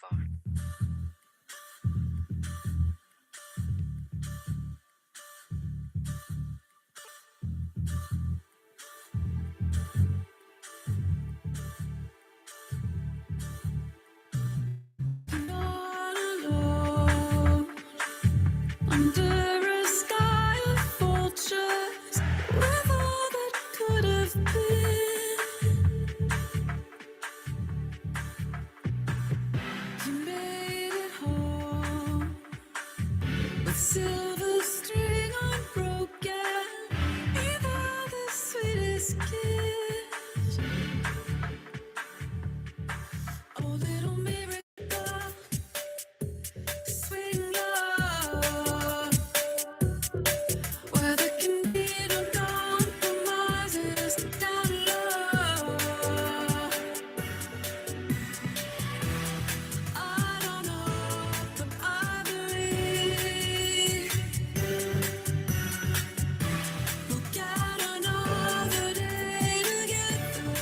far. Not alone under a sky of vultures with all that could have been. You made it home with silver string unbroken, either the sweetest kiss. Oh, little miracle, sweet love, where there can be no compromises down low. I don't know, but I believe we'll get another day together.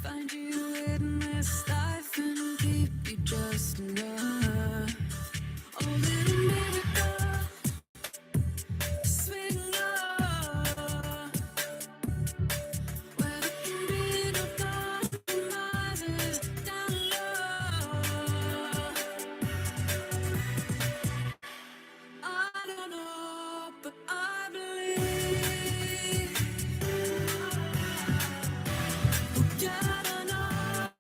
Find you in this life and keep you just enough. Oh, little miracle, sweet love, where there can be no compromises down low. I don't know, but I believe we'll get another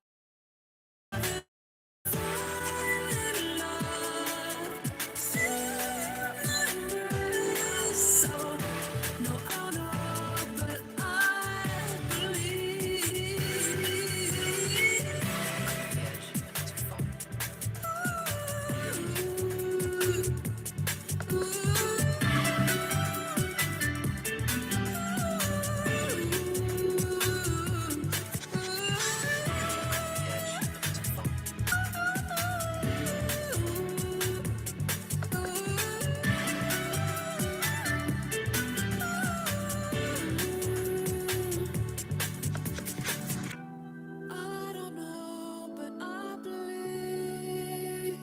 fall in love, feel my embrace. So no, I don't know, but I believe. I don't know, but I believe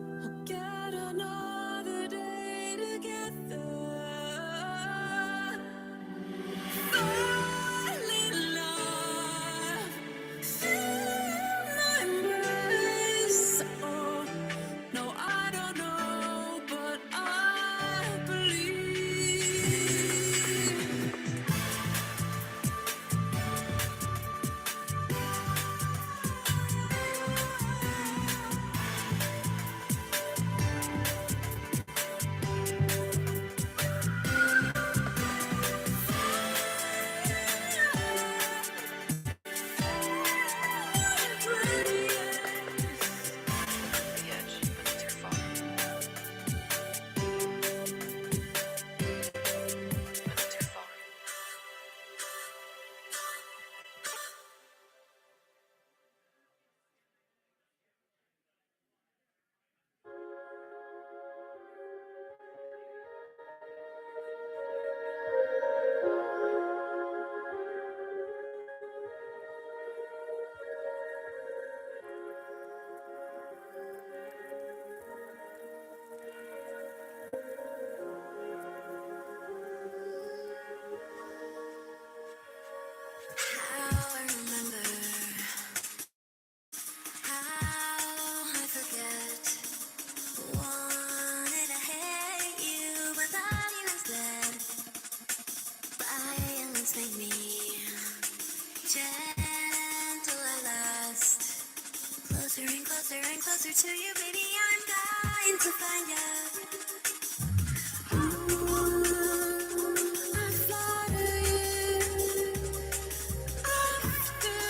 we'll get another day together. Fall in love, feel my embrace. Oh, no, I don't know, but I believe. The edge, but too far. But too far. How I remember, how I forget. Wanted to hate you, but that instead. Violence made me gentle at last. Closer and closer and closer to you, baby. I'm dying to find you. I flatter you. After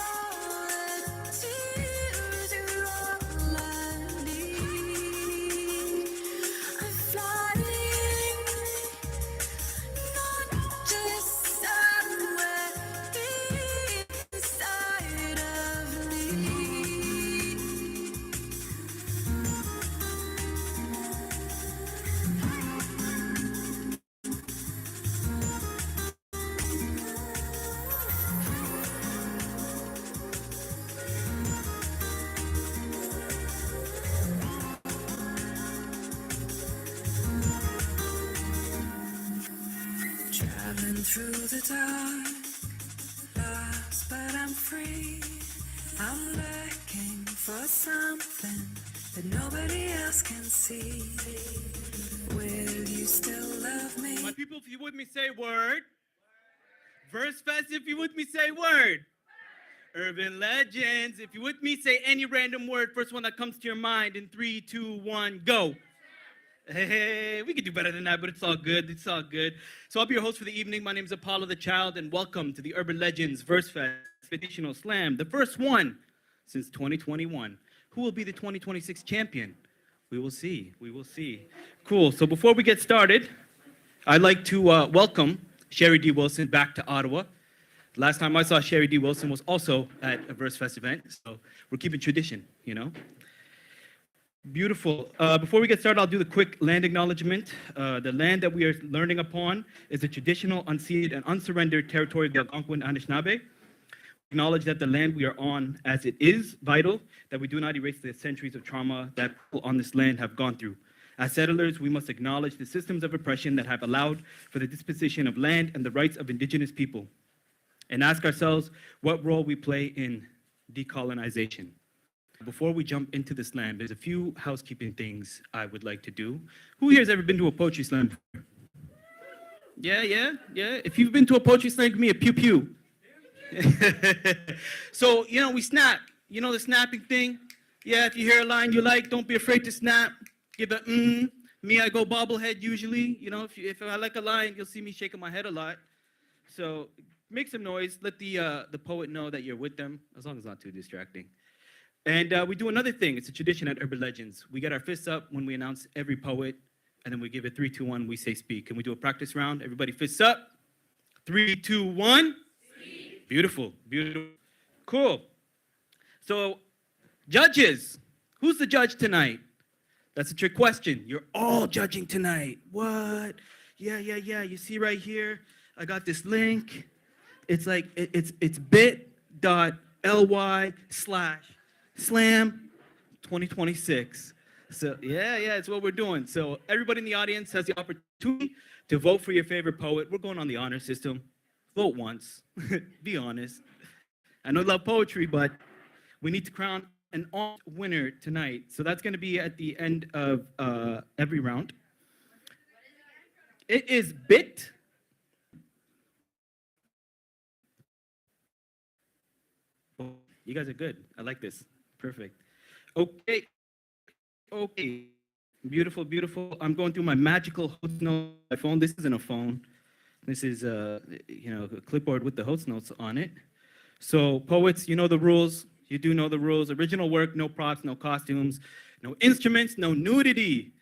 all the tears, you're all I need. Traveling through the dark, lost but I'm free. I'm looking for something that nobody else can see. Will you still love me? My people, if you with me, say word. Versefest, if you with me, say word. Urban legends, if you with me, say any random word. First one that comes to your mind in 3, 2, 1, go. Hey, we could do better than that, but it's all good. It's all good. So I'll be your host for the evening. My name is Apollo the Child, and welcome to the Urban Legends Versefest Invitational Slam, the first one since 2021. Who will be the 2026 champion? We will see. We will see. Cool. So before we get started, I'd like to welcome Sherry D. Wilson back to Ottawa. Last time I saw Sherry D. Wilson was also at a Versefest event, so we're keeping tradition, you know? Beautiful. Before we get started, I'll do the quick land acknowledgement. The land that we are learning upon is the traditional, unceded, and unsurrendered territory of the Algonquin Anishinaabe. Acknowledge that the land we are on, as it is vital, that we do not erase the centuries of trauma that people on this land have gone through. As settlers, we must acknowledge the systems of oppression that have allowed for the disposition of land and the rights of Indigenous people, and ask ourselves what role we play in decolonization. Before we jump into the slam, there's a few housekeeping things I would like to do. Who here has ever been to a poetry slam before? Yeah. If you've been to a poetry slam, give me a pew-pew. So, we snap. You know the snapping thing? Yeah, if you hear a line you like, don't be afraid to snap. Give a Me, I go bobblehead usually. If I like a line, you'll see me shaking my head a lot. So make some noise. Let the poet know that you're with them, as long as it's not too distracting. And we do another thing. It's a tradition at Urban Legends. We get our fists up when we announce every poet, and then we give it 3, 2, 1, we say speak. Can we do a practice round? Everybody fists up. 3, 2, 1. Speak. Beautiful. Cool. So, judges. Who's the judge tonight? That's a trick question. You're all judging tonight. What? Yeah. You see right here, I got this link. It's like, it's bit.ly/slam 2026. So yeah, it's what we're doing. So everybody in the audience has the opportunity to vote for your favorite poet. We're going on the honor system. Vote once. Be honest. I know you love poetry, but we need to crown an honest winner tonight. So that's going to be at the end of every round. It is bit. You guys are good. I like this. Perfect. Okay. Beautiful. I'm going through my magical host notes on my phone. This isn't a phone. This is a clipboard with the host notes on it. So poets, you know the rules. You do know the rules. Original work, no props, no costumes, no instruments, no nudity.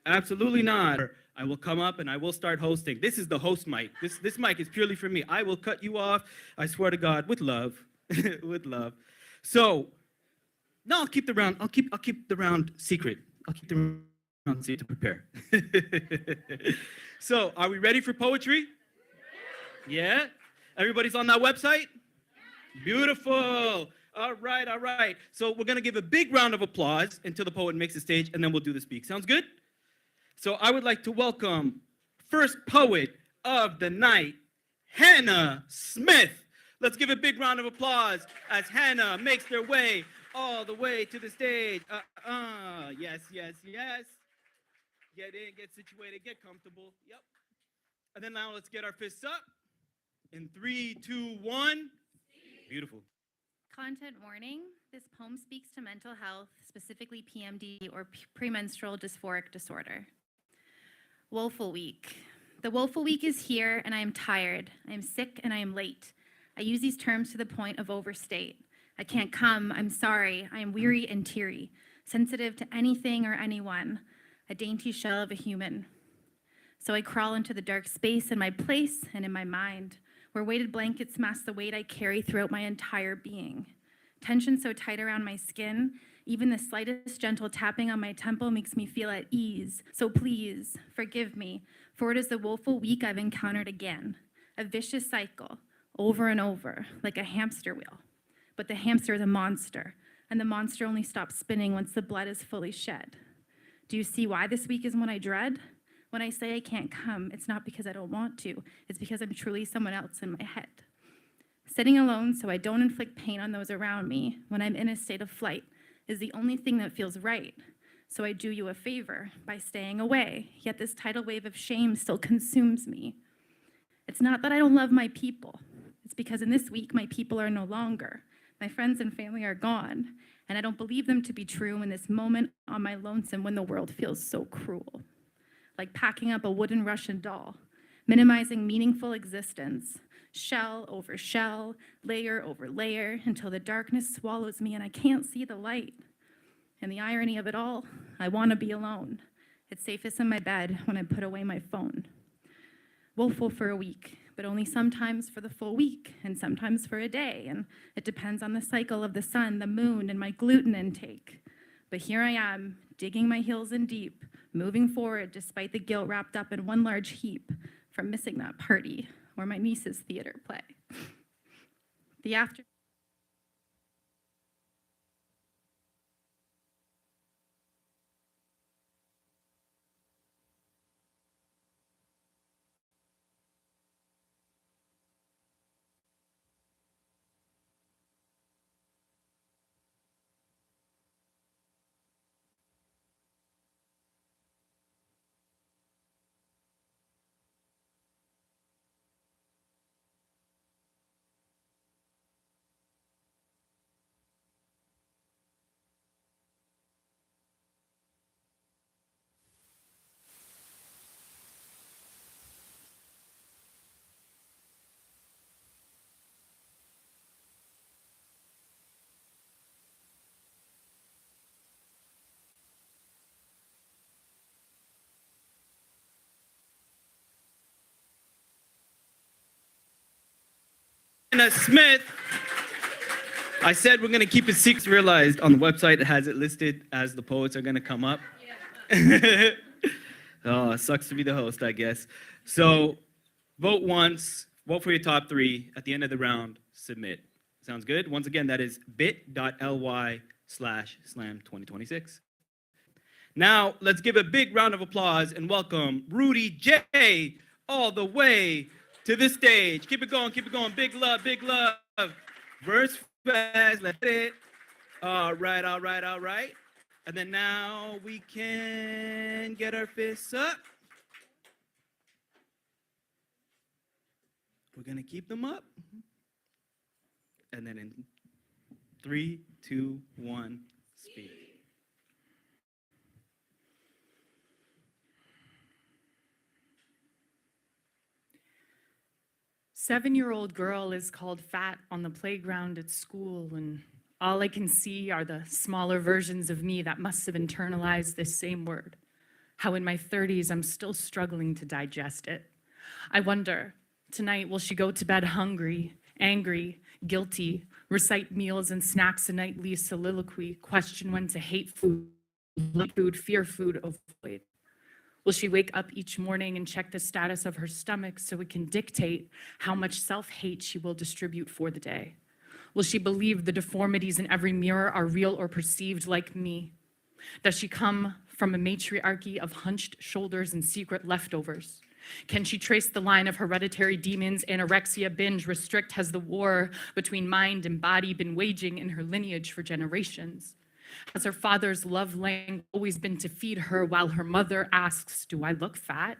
Absolutely not. I will come up and I will start hosting. This is the host mic. This mic is purely for me. I will cut you off, I swear to God, with love. With love. So, no, I'll keep the round secret. I'll keep the round secret to prepare. So, are we ready for poetry? Yeah? Everybody's on that website? Beautiful. All right. So we're going to give a big round of applause until the poet makes the stage, and then we'll do the speak. Sounds good? So I would like to welcome first poet of the night, Hannah Smith. Let's give a big round of applause as Hannah makes their way all the way to the stage. Yes. Get in, get situated, get comfortable. Yep. And then now let's get our fists up. In 3, 2, 1. Beautiful. Content warning. This poem speaks to mental health, specifically PMD or premenstrual dysphoric disorder. Woeful week. The woeful week is here and I am tired. I am sick and I am late. I use these terms to the point of overstate. I can't come. I'm sorry. I am weary and teary, sensitive to anything or anyone, a dainty shell of a human. So I crawl into the dark space in my place and in my mind, where weighted blankets mask the weight I carry throughout my entire being. Tension so tight around my skin, even the slightest gentle tapping on my temple makes me feel at ease. So please, forgive me, for it is the woeful week I've encountered again. A vicious cycle, over and over, like a hamster wheel. But the hamster is a monster, and the monster only stops spinning once the blood is fully shed. Do you see why this week is one I dread? When I say I can't come, it's not because I don't want to. It's because I'm truly someone else in my head. Sitting alone so I don't inflict pain on those around me when I'm in a state of flight is the only thing that feels right. So I do you a favor by staying away, yet this tidal wave of shame still consumes me. It's not that I don't love my people. It's because in this week, my people are no longer. My friends and family are gone, and I don't believe them to be true in this moment on my lonesome when the world feels so cruel. Like packing up a wooden Russian doll, minimizing meaningful existence, shell over shell, layer over layer, until the darkness swallows me and I can't see the light. And the irony of it all, I want to be alone. It's safest in my bed when I put away my phone. Woeful for a week, but only sometimes for the full week, and sometimes for a day, and it depends on the cycle of the sun, the moon, and my gluten intake. But here I am, digging my heels in deep, moving forward despite the guilt wrapped up in one large heap from missing that party or my niece's theater play. The after. Smith. I said we're going to keep it secret. Realized on the website it has it listed as the poets are going to come up. Yeah. Oh, it sucks to be the host, I guess. So vote once, vote for your top three. At the end of the round, submit. Sounds good? Once again, that is bit.ly/slam2026. Now, let's give a big round of applause and welcome Rudy J all the way to the stage. Keep it going, keep it going. Big love, big love. Versefest, let's hit it. All right, all right, all right. And then now we can get our fists up. We're gonna keep them up. And then in 3, 2, 1, speak. Seven-year-old girl is called fat on the playground at school, and all I can see are the smaller versions of me that must have internalized this same word. How in my 30s, I'm still struggling to digest it. I wonder, tonight, will she go to bed hungry, angry, guilty, recite meals and snacks a nightly soliloquy, question when to hate food, like food, fear food, avoid? Will she wake up each morning and check the status of her stomach so it can dictate how much self-hate she will distribute for the day? Will she believe the deformities in every mirror are real or perceived like me? Does she come from a matriarchy of hunched shoulders and secret leftovers? Can she trace the line of hereditary demons, anorexia, binge, restrict? Has the war between mind and body been waging in her lineage for generations? Has her father's love language always been to feed her while her mother asks, do I look fat?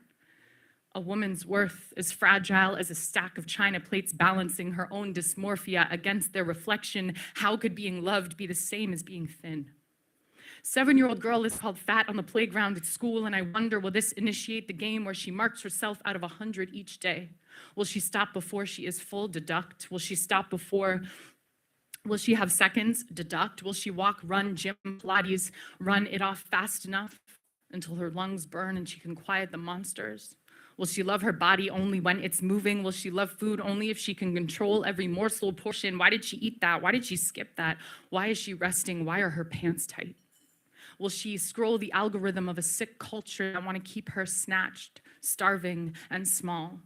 A woman's worth is fragile as a stack of china plates balancing her own dysmorphia against their reflection. How could being loved be the same as being thin? Seven-year-old girl is called fat on the playground at school, and I wonder, will this initiate the game where she marks herself out of 100 each day? Will she stop before she is full? Deduct. Will she stop before? Will she have seconds? Deduct. Will she walk, run, gym, Pilates, run it off fast enough until her lungs burn and she can quiet the monsters? Will she love her body only when it's moving? Will she love food only if she can control every morsel portion? Why did she eat that? Why did she skip that? Why is she resting? Why are her pants tight? Will she scroll the algorithm of a sick culture that want to keep her snatched, starving, and small?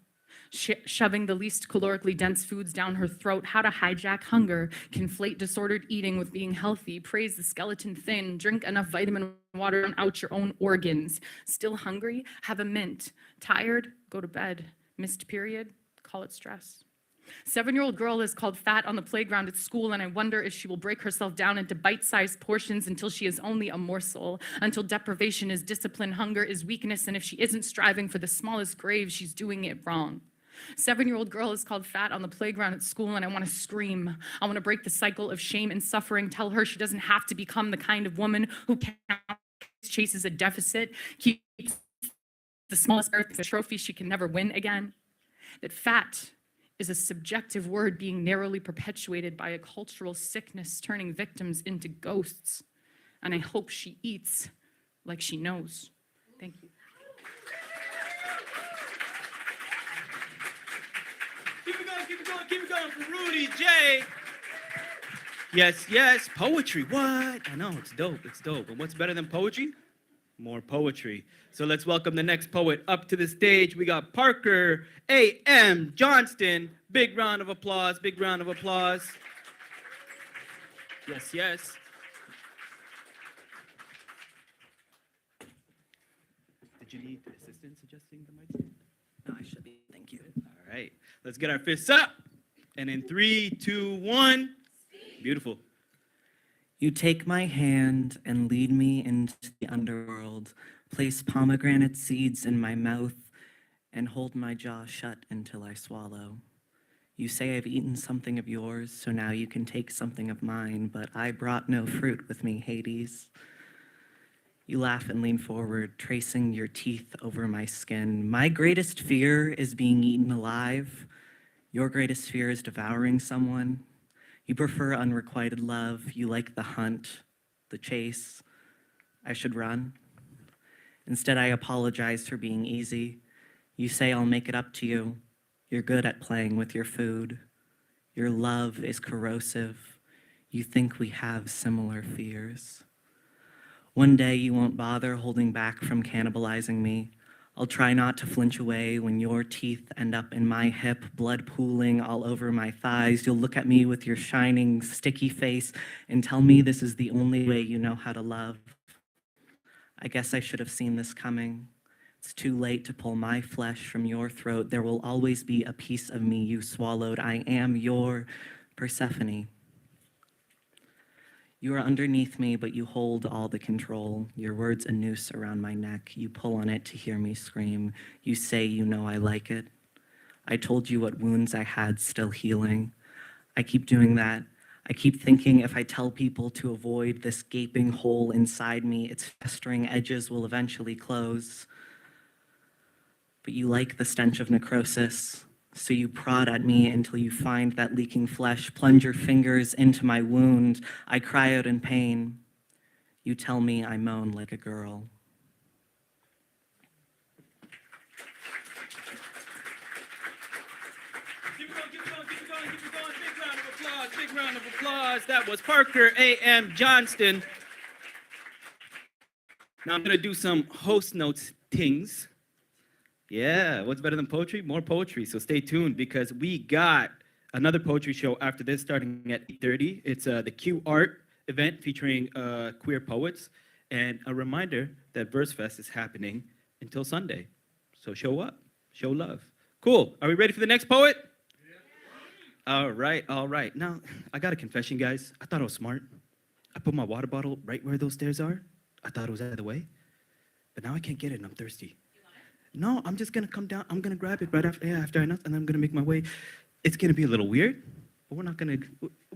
Shoving the least calorically dense foods down her throat, how to hijack hunger, conflate disordered eating with being healthy, praise the skeleton thin, drink enough vitamin water out your own organs. Still hungry? Have a mint. Tired? Go to bed. Missed period? Call it stress. 7-year-old girl is called fat on the playground at school, and I wonder if she will break herself down into bite-sized portions until she is only a morsel, until deprivation is discipline, hunger is weakness, and if she isn't striving for the smallest grave, she's doing it wrong. 7-year-old girl is called fat on the playground at school, and I want to scream. I want to break the cycle of shame and suffering, tell her she doesn't have to become the kind of woman who chases a deficit, keeps the smallest earth a trophy she can never win again. That fat is a subjective word being narrowly perpetuated by a cultural sickness turning victims into ghosts. And I hope she eats like she knows. Thank you. Keep it going, keep it going, keep it going for Rudy J. Yes, yes, poetry. What? I know, it's dope, it's dope. And what's better than poetry? More poetry. So let's welcome the next poet up to the stage. We got Parker A.M. Johnston. Big round of applause, big round of applause. Yes, yes. Did you need assistance adjusting the mic stand? No, I should be. Thank you. All right, let's get our fists up. And in 3, 2, 1. Beautiful. You take my hand and lead me into the underworld, place pomegranate seeds in my mouth, and hold my jaw shut until I swallow. You say I've eaten something of yours, so now you can take something of mine, but I brought no fruit with me, Hades. You laugh and lean forward, tracing your teeth over my skin. My greatest fear is being eaten alive. Your greatest fear is devouring someone. You prefer unrequited love. You like the hunt, the chase. I should run. Instead, I apologize for being easy. You say I'll make it up to you. You're good at playing with your food. Your love is corrosive. You think we have similar fears. One day you won't bother holding back from cannibalizing me. I'll try not to flinch away when your teeth end up in my hip, blood pooling all over my thighs. You'll look at me with your shining, sticky face and tell me this is the only way you know how to love. I guess I should have seen this coming. It's too late to pull my flesh from your throat. There will always be a piece of me you swallowed. I am your Persephone. You are underneath me, but you hold all the control. Your words a noose around my neck. You pull on it to hear me scream. You say you know I like it. I told you what wounds I had still healing. I keep doing that. I keep thinking if I tell people to avoid this gaping hole inside me, its festering edges will eventually close. But you like the stench of necrosis. So you prod at me until you find that leaking flesh, plunge your fingers into my wound. I cry out in pain. You tell me I moan like a girl. Keep it going, keep it going, keep it going, keep it going. Big round of applause, big round of applause. That was Parker A.M. Johnston. Now I'm going to do some host notes things. Yeah, what's better than poetry? More poetry. So stay tuned because we got another poetry show after this starting at 8:30. It's the Q Art event featuring queer poets. And a reminder that Versefest is happening until Sunday. So show up, show love. Cool. Are we ready for the next poet? All right, all right. Now, I got a confession, guys. I thought I was smart. I put my water bottle right where those stairs are. I thought it was out of the way. But now I can't get it and I'm thirsty. No, I'm just gonna come down. I'm gonna grab it right after I nut, and then I'm gonna make my way. It's gonna be a little weird, but we're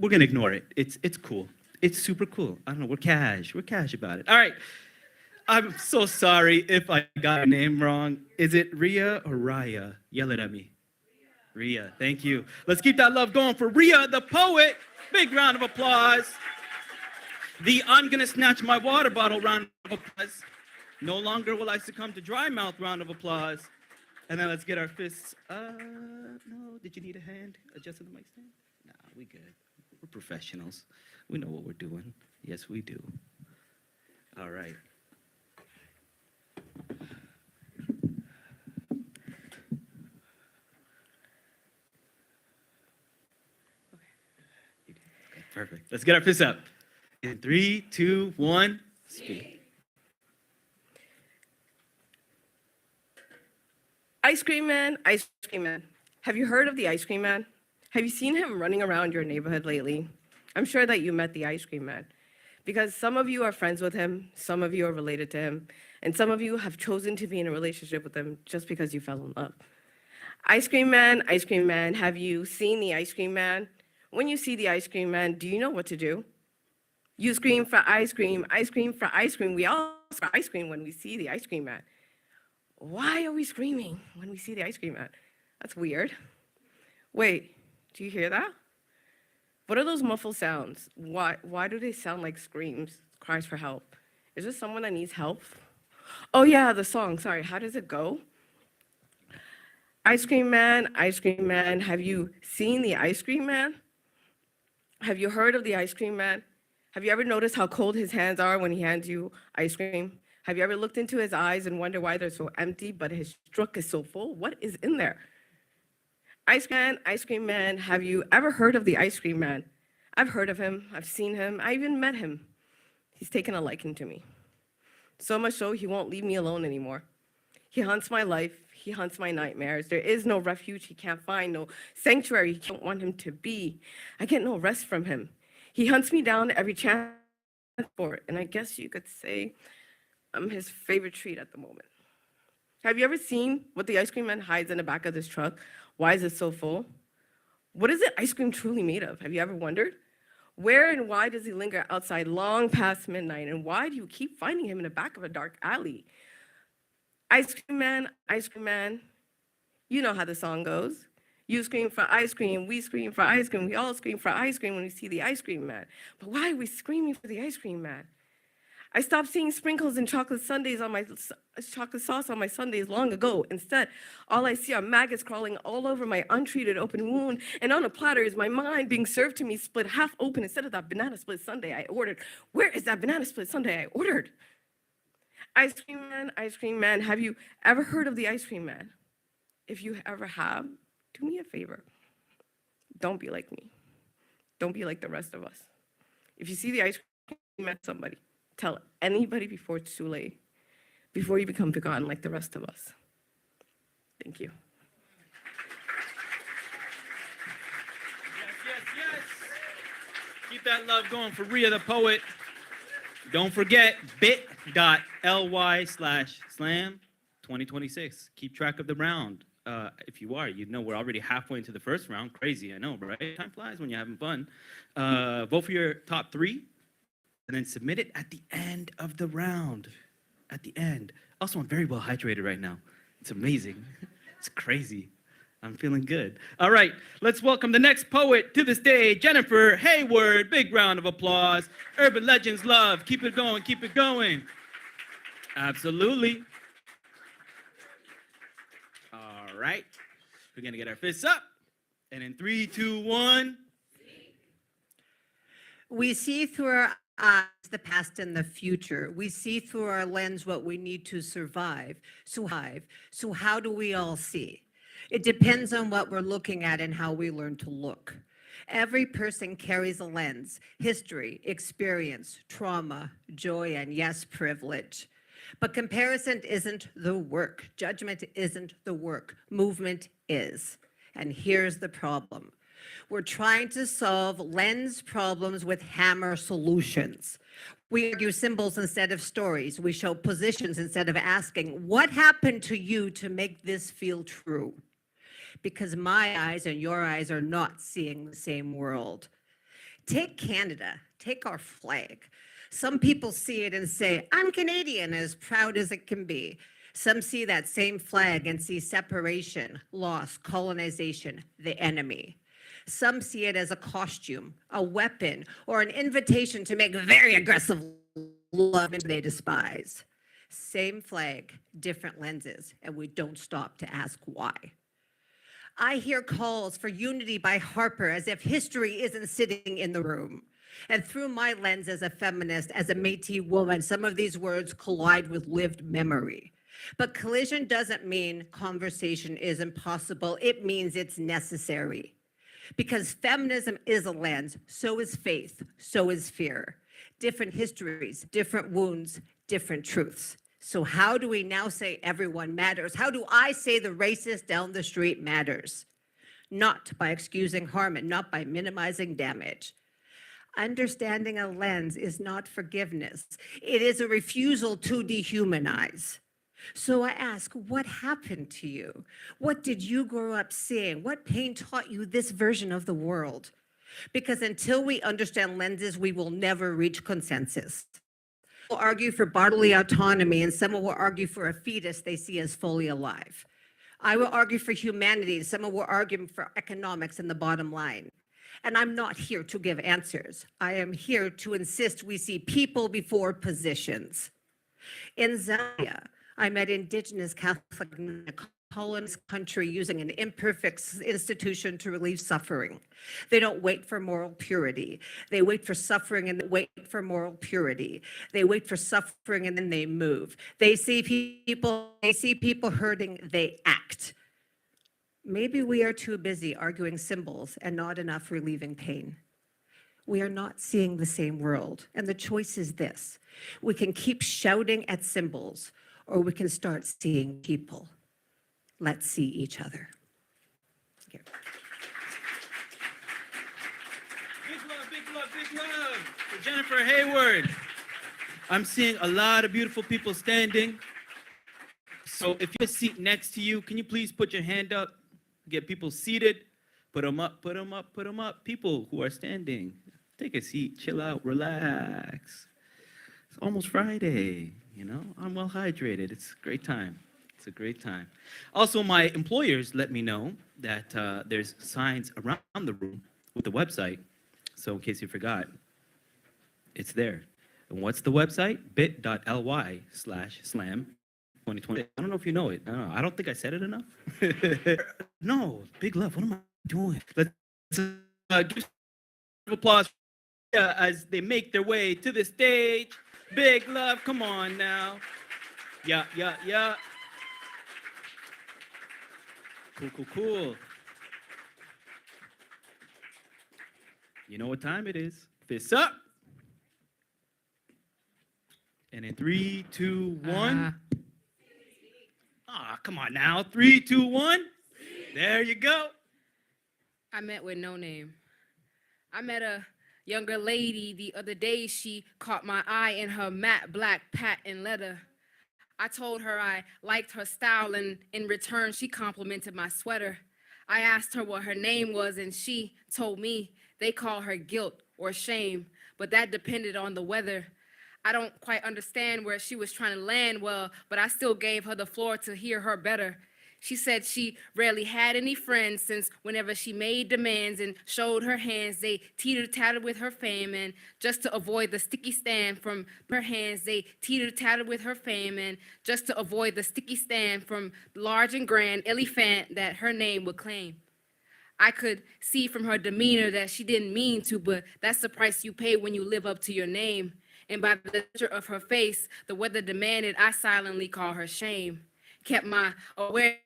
gonna ignore it. It's cool. It's super cool. I don't know. We're cash about it. All right. I'm so sorry if I got your name wrong. Is it Ria or Raya? Yell it at me. Ria. Thank you. Let's keep that love going for Ria, the poet. Big round of applause. The I'm gonna snatch my water bottle round of applause. No longer will I succumb to dry mouth round of applause. And then let's get our fists. No, did you need a hand adjusting the mic stand? Nah, we good. We're professionals. We know what we're doing. Yes, we do. All right. Okay, perfect. Let's get our fists up. In 3, 2, 1, speak. Ice cream man, ice cream man. Have you heard of the ice cream man? Have you seen him running around your neighborhood lately? I'm sure that you met the ice cream man because some of you are friends with him, some of you are related to him, and some of you have chosen to be in a relationship with him just because you fell in love. Ice cream man, have you seen the ice cream man? When you see the ice cream man, do you know what to do? You scream for ice cream for ice cream. We all scream for ice cream when we see the ice cream man. Why are we screaming when we see the ice cream man? That's weird. Wait, do you hear that? What are those muffled sounds? Why do they sound like screams, cries for help? Is there someone that needs help? Oh yeah, the song, sorry, how does it go? Ice cream man, have you seen the ice cream man? Have you heard of the ice cream man? Have you ever noticed how cold his hands are when he hands you ice cream? Have you ever looked into his eyes and wonder why they're so empty, but his stroke is so full? What is in there? Ice cream man, have you ever heard of the ice cream man? I've heard of him, I've seen him, I even met him. He's taken a liking to me. So much so, he won't leave me alone anymore. He hunts my life, he hunts my nightmares. There is no refuge he can't find, no sanctuary he can't want him to be. I get no rest from him. He hunts me down every chance for it, and I guess you could say I'm his favorite treat at the moment. Have you ever seen what the ice cream man hides in the back of this truck? Why is it so full? What is it ice cream truly made of? Have you ever wondered? Where and why does he linger outside long past midnight? And why do you keep finding him in the back of a dark alley? Ice cream man, you know how the song goes. You scream for ice cream, we scream for ice cream, we all scream for ice cream when we see the ice cream man. But why are we screaming for the ice cream man? I stopped seeing sprinkles and chocolate sundaes on my chocolate sauce on my sundaes long ago. Instead, all I see are maggots crawling all over my untreated open wound. And on a platter is my mind being served to me split half open instead of that banana split sundae I ordered. Where is that banana split sundae I ordered? Ice cream man, have you ever heard of the ice cream man? If you ever have, do me a favor. Don't be like me. Don't be like the rest of us. If you see the ice cream man, somebody, tell anybody before it's too late, before you become forgotten like the rest of us. Thank you. Yes. Keep that love going for Rhea the poet. Don't forget bit.ly/slam 2026. Keep track of the round. If you are, you know we're already halfway into the first round. Crazy, I know, right? Time flies when you're having fun. Vote for your top 3, and then submit it at the end of the round. At the end. Also, I'm very well hydrated right now. It's amazing. It's crazy. I'm feeling good. All right, let's welcome the next poet to the stage, Jennifer Hayward. Big round of applause. Urban Legends love. Keep it going, keep it going. Absolutely. All right, we're gonna get our fists up. And in 3, 2, 1. We see through our eyes the past and the future. We see through our lens what we need to survive. So how do we all see? It depends on what we're looking at and how we learn to look. Every person carries a lens, history, experience, trauma, joy, and yes, privilege. But comparison isn't the work. Judgment isn't the work. Movement is. And here's the problem. We're trying to solve lens problems with hammer solutions. We argue symbols instead of stories. We show positions instead of asking, what happened to you to make this feel true? Because my eyes and your eyes are not seeing the same world. Take Canada, take our flag. Some people see it and say, I'm Canadian, as proud as it can be. Some see that same flag and see separation, loss, colonization, the enemy. Some see it as a costume, a weapon, or an invitation to make very aggressive love they despise. Same flag, different lenses, and we don't stop to ask why. I hear calls for unity by Harper as if history isn't sitting in the room. And through my lens as a feminist, as a Métis woman, some of these words collide with lived memory. But collision doesn't mean conversation is impossible. It means it's necessary. Because feminism is a lens, so is faith, so is fear. Different histories, different wounds, different truths. So how do we now say everyone matters? How do I say the racist down the street matters? Not by excusing harm and not by minimizing damage. Understanding a lens is not forgiveness. It is a refusal to dehumanize. So I ask, what happened to you? What did you grow up seeing? What pain taught you this version of the world? Because until we understand lenses, we will never reach consensus. Will argue for bodily autonomy, and someone will argue for a fetus they see as fully alive. I will argue for humanity, someone will argue for economics and the bottom line. And I'm not here to give answers. I am here to insist we see people before positions. In Zambia, I met Indigenous Catholic men in a colonized country using an imperfect institution to relieve suffering. They don't wait for moral purity. They wait for suffering and they wait for moral purity. They wait for suffering and then they move. They see people hurting, they act. Maybe we are too busy arguing symbols and not enough relieving pain. We are not seeing the same world. And the choice is this. We can keep shouting at symbols, or we can start seeing people. Let's see each other. Thank you. Big love for Jennifer Hayward. I'm seeing a lot of beautiful people standing. So if you have a seat next to you, can you please put your hand up? Get people seated. Put them up, put them up, put them up. People who are standing, take a seat, chill out, relax. It's almost Friday, you know? I'm well hydrated. It's a great time. It's a great time. Also, my employers let me know that there's signs around the room with the website. So in case you forgot, it's there. And what's the website? bit.ly/slam 2020. I don't know if you know it. I don't think I said it enough. No, big love. What am I doing? Let's give applause as they make their way to the stage. Big love. Come on now. Yeah. Cool. You know what time it is. Fists up. And in 3, 2, 1. Come on now. 3, 2, 1. There you go. I met with no name. I met a younger lady the other day. She caught my eye in her matte black patent leather. I told her I liked her style, and in return, she complimented my sweater. I asked her what her name was, and she told me they call her guilt or shame, but that depended on the weather. I don't quite understand where she was trying to land well, but I still gave her the floor to hear her better. She said she rarely had any friends since whenever she made demands and showed her hands, they teeter-tattered with her fame. And just to avoid the sticky stand from her hands, they teeter-tattered with her fame. And just to avoid the sticky stand from large and grand elephant that her name would claim. I could see from her demeanor that she didn't mean to, but that's the price you pay when you live up to your name. And by the nature of her face, the weather demanded I silently call her shame. Kept my awareness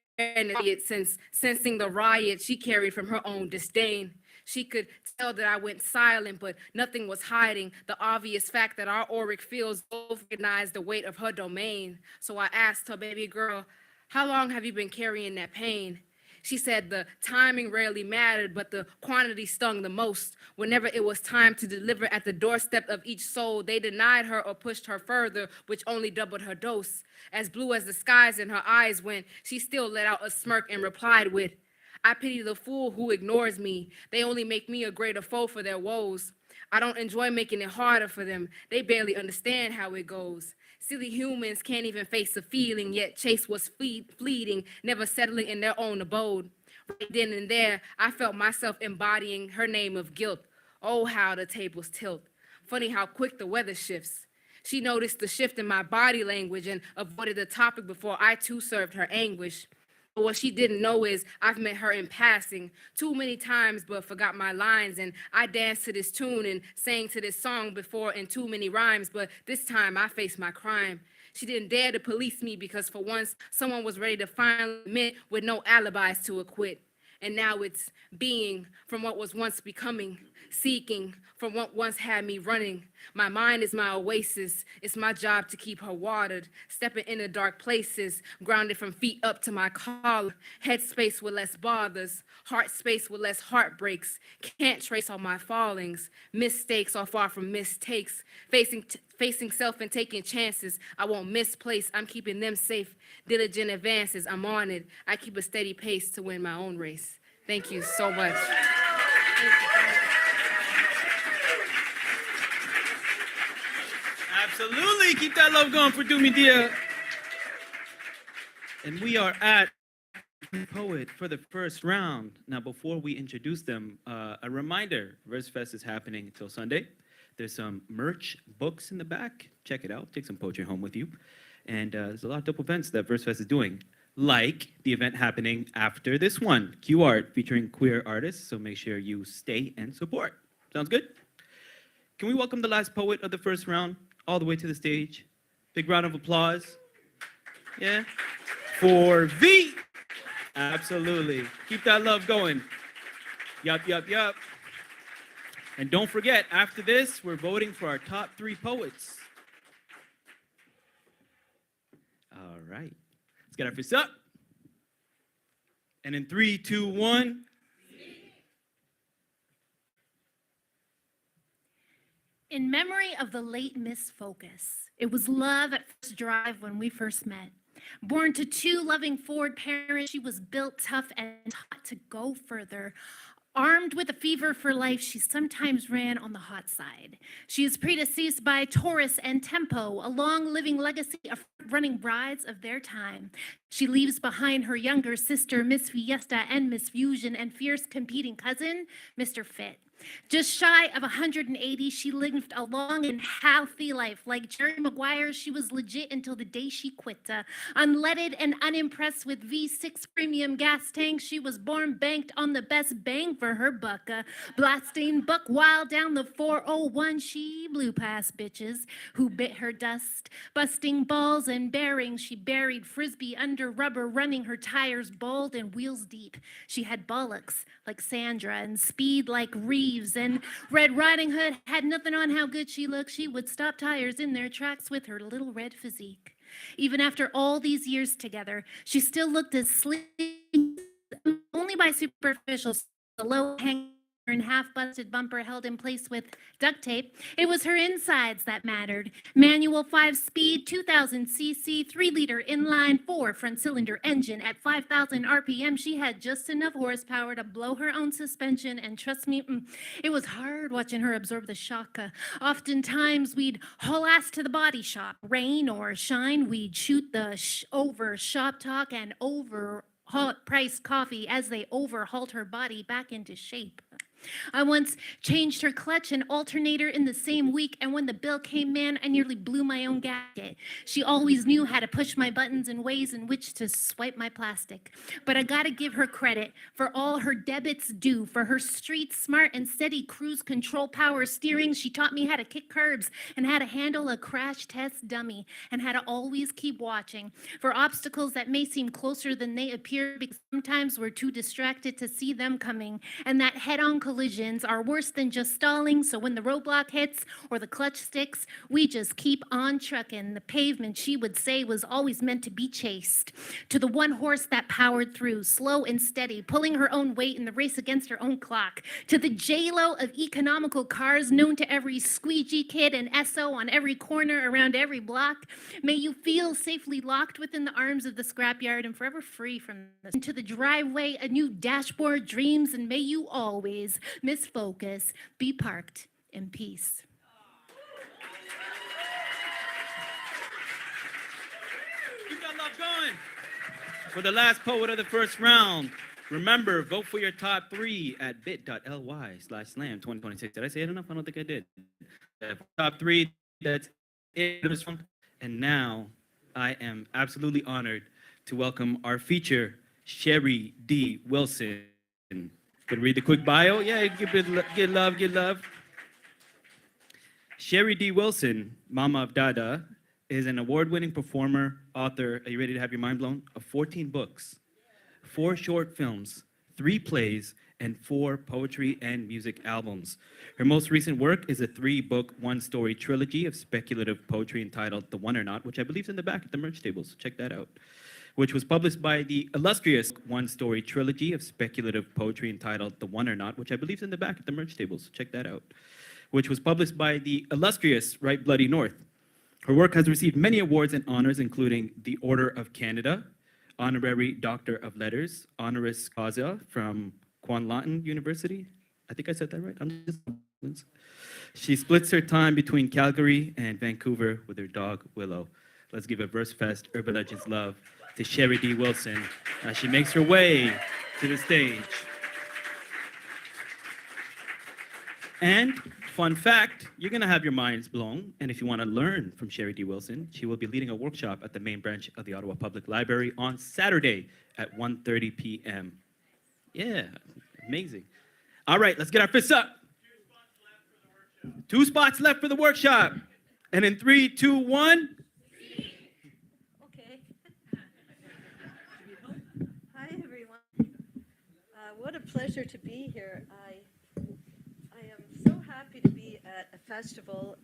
since sensing the riot she carried from her own disdain. She could tell that I went silent, but nothing was hiding the obvious fact that our auric fields both recognized the weight of her domain. So I asked her, baby girl, how long have you been carrying that pain? She said the timing rarely mattered, but the quantity stung the most. Whenever it was time to deliver at the doorstep of each soul, they denied her or pushed her further, which only doubled her dose. As blue as the skies in her eyes went, she still let out a smirk and replied with, I pity the fool who ignores me. They only make me a greater foe for their woes. I don't enjoy making it harder for them. They barely understand how it goes. Silly humans can't even face a feeling, yet chase was fleeting, never settling in their own abode. Right then and there, I felt myself embodying her name of guilt. Oh, how the tables tilt. Funny how quick the weather shifts. She noticed the shift in my body language and avoided the topic before I too served her anguish. But what she didn't know is I've met her in passing too many times, but forgot my lines. And I danced to this tune and sang to this song before in too many rhymes, but this time I faced my crime. She didn't dare to police me because for once someone was ready to finally admit with no alibis to acquit. And now it's being from what was once becoming. seeking from what once had me running. My mind is my oasis. It's my job to keep her watered, stepping into dark places, grounded from feet up to my collar, head space with less bothers, heart space with less heartbreaks, can't trace all my fallings, mistakes are far from mistakes, facing self and taking chances. I won't misplace, I'm keeping them safe, diligent advances, I'm on it. I keep a steady pace to win my own race. Thank you so much. Absolutely. Keep that love going for Dumi Dia. And we are at Poet for the first round. Now, before we introduce them, a reminder, Versefest is happening until Sunday. There's some merch, books in the back. Check it out. Take some poetry home with you. And there's a lot of dope events that Versefest is doing, like the event happening after this one, Q Art, featuring queer artists. So make sure you stay and support. Sounds good? Can we welcome the last poet of the first round all the way to the stage? Big round of applause. Yeah? For V. Absolutely. Keep that love going. Yup, yup, yup. And don't forget, after this, we're voting for our top 3 poets. All right. Let's get our fists up. And in 3, 2, 1. In memory of the late Miss Focus, it was love at first drive when we first met. Born to 2 loving Ford parents, she was built tough and taught to go further. Armed with a fever for life, she sometimes ran on the hot side. She is predeceased by Taurus and Tempo, a long-living legacy of running brides of their time. She leaves behind her younger sister, Miss Fiesta, and Miss Fusion, and fierce competing cousin, Mr. Fit. Just shy of 180, she lived a long and healthy life. Like Jerry Maguire, she was legit until the day she quit. Unleaded and unimpressed with V6 premium gas tanks, she was born banked on the best bang for her buck. Blasting buck wild down the 401, she blew past bitches who bit her dust. Busting balls and bearings, she buried frisbee under rubber, running her tires bold and wheels deep. She had bollocks like Sandra and speed like Reeves, and Red Riding Hood had nothing on how good she looked. She would stop tires in their tracks with her little red physique. Even after all these years together, she still looked as sleek, only by superficial, the low hanging and half-busted bumper held in place with duct tape. It was her insides that mattered. Manual 5-speed, 2,000 cc, 3-liter inline 4 front-cylinder engine. At 5,000 RPM, she had just enough horsepower to blow her own suspension, and trust me, it was hard watching her absorb the shock. Oftentimes, we'd haul ass to the body shop. Rain or shine, we'd shoot the over shop talk and over priced coffee as they overhauled her body back into shape. I once changed her clutch and alternator in the same week, and when the bill came in, I nearly blew my own gasket. She always knew how to push my buttons and ways in which to swipe my plastic. But I gotta give her credit for all her debits due, for her street smart and steady cruise control power steering. She taught me how to kick curbs and how to handle a crash test dummy, and how to always keep watching for obstacles that may seem closer than they appear, because sometimes we're too distracted to see them coming, and that head-on collisions are worse than just stalling. So when the roadblock hits or the clutch sticks, we just keep on trucking. The pavement, she would say, was always meant to be chased. To the one horse that powered through, slow and steady, pulling her own weight in the race against her own clock. To the J-Lo of economical cars, known to every squeegee kid and SO on every corner around every block. May you feel safely locked within the arms of the scrapyard and forever free from this. To the driveway, a new dashboard dreams, and may you always misfocus, be parked in peace. Keep that love going. For the last poet of the first round, remember, vote for your top 3 at bit.ly/slam2026. Did I say it enough? I don't think I did. Top 3, that's it. And now I am absolutely honored to welcome our feature, Sherry D. Wilson. Could read the quick bio? Yeah, get love. Sherry D. Wilson, Mama of Dada, is an award-winning performer, author, are you ready to have your mind blown? Of 14 books, 4 short films, 3 plays, and 4 poetry and music albums. Her most recent work is a 3-book, 1-story trilogy of speculative poetry entitled The One or Not, which I believe is in the back at the merch table, so check that out. Which was published by the illustrious 1-story trilogy of speculative poetry entitled The One or Not, which I believe is in the back at the merch table, so check that out. Which was published by the illustrious Right Bloody North. Her work has received many awards and honors, including the Order of Canada, Honorary Doctor of Letters, Honoris Causa from Quan Lawton University. I think I said that right. She splits her time between Calgary and Vancouver with her dog, Willow. Let's give a Versefest Urban Legends love to Sherry D. Wilson as she makes her way to the stage. And fun fact, you're gonna have your minds blown. And if you wanna learn from Sherry D. Wilson, she will be leading a workshop at the main branch of the Ottawa Public Library on Saturday at 1:30 p.m. Yeah, amazing. All right, let's get our fists up. 2 spots left for the workshop. And in 3, 2, 1. Okay. Hi, everyone. What a pleasure to be here. I am so happy to be at a festival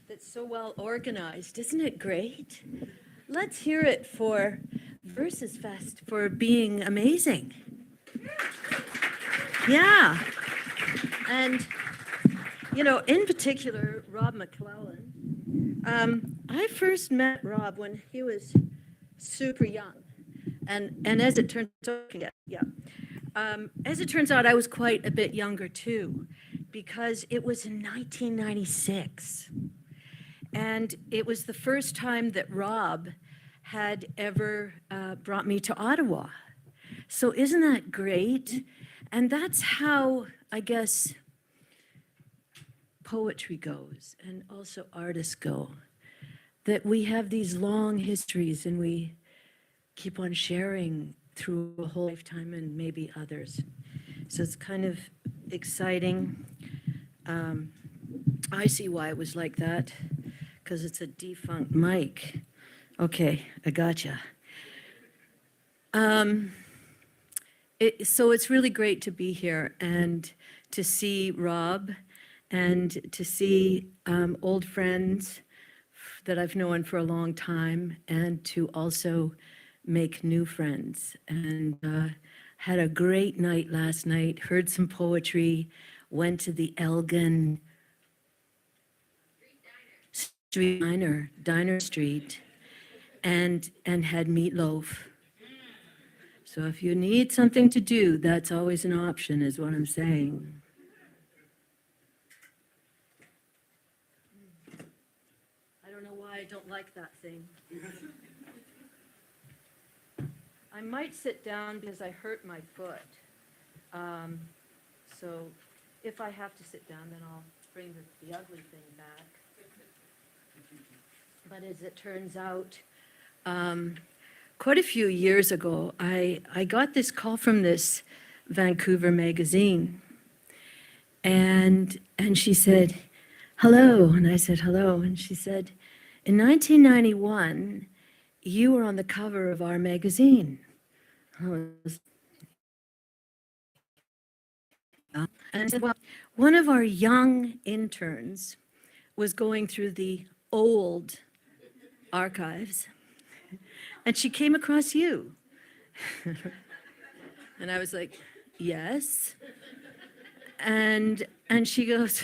that's so well organized. Isn't it great? Let's hear it for Versefest for being amazing. Yeah. And, you know, in particular, Rob McClellan. I first met Rob when he was super young. And as it turns out, as it turns out, I was quite a bit younger too, because it was in 1996. And it was the first time that Rob had ever brought me to Ottawa. So isn't that great? And that's how, I guess, poetry goes, and also artists go, that we have these long histories and we keep on sharing through a whole lifetime and maybe others. So it's kind of exciting. I see why it was like that, because it's a defunct mic. Okay, I gotcha. So it's really great to be here and to see Rob and to see old friends that I've known for a long time, and to also make new friends. And had a great night last night, heard some poetry, went to the Elgin Street Diner Street, and had meatloaf. So if you need something to do, that's always an option, is what I'm saying. I don't know why I don't like that thing. I might sit down because I hurt my foot. So if I have to sit down, then I'll bring the ugly thing back. But as it turns out, quite a few years ago, I got this call from this Vancouver magazine. And she said, hello. And I said, hello. And she said, in 1991, you were on the cover of our magazine. And I said, well, one of our young interns was going through the old archives, and she came across you. And I was like, yes. And she goes,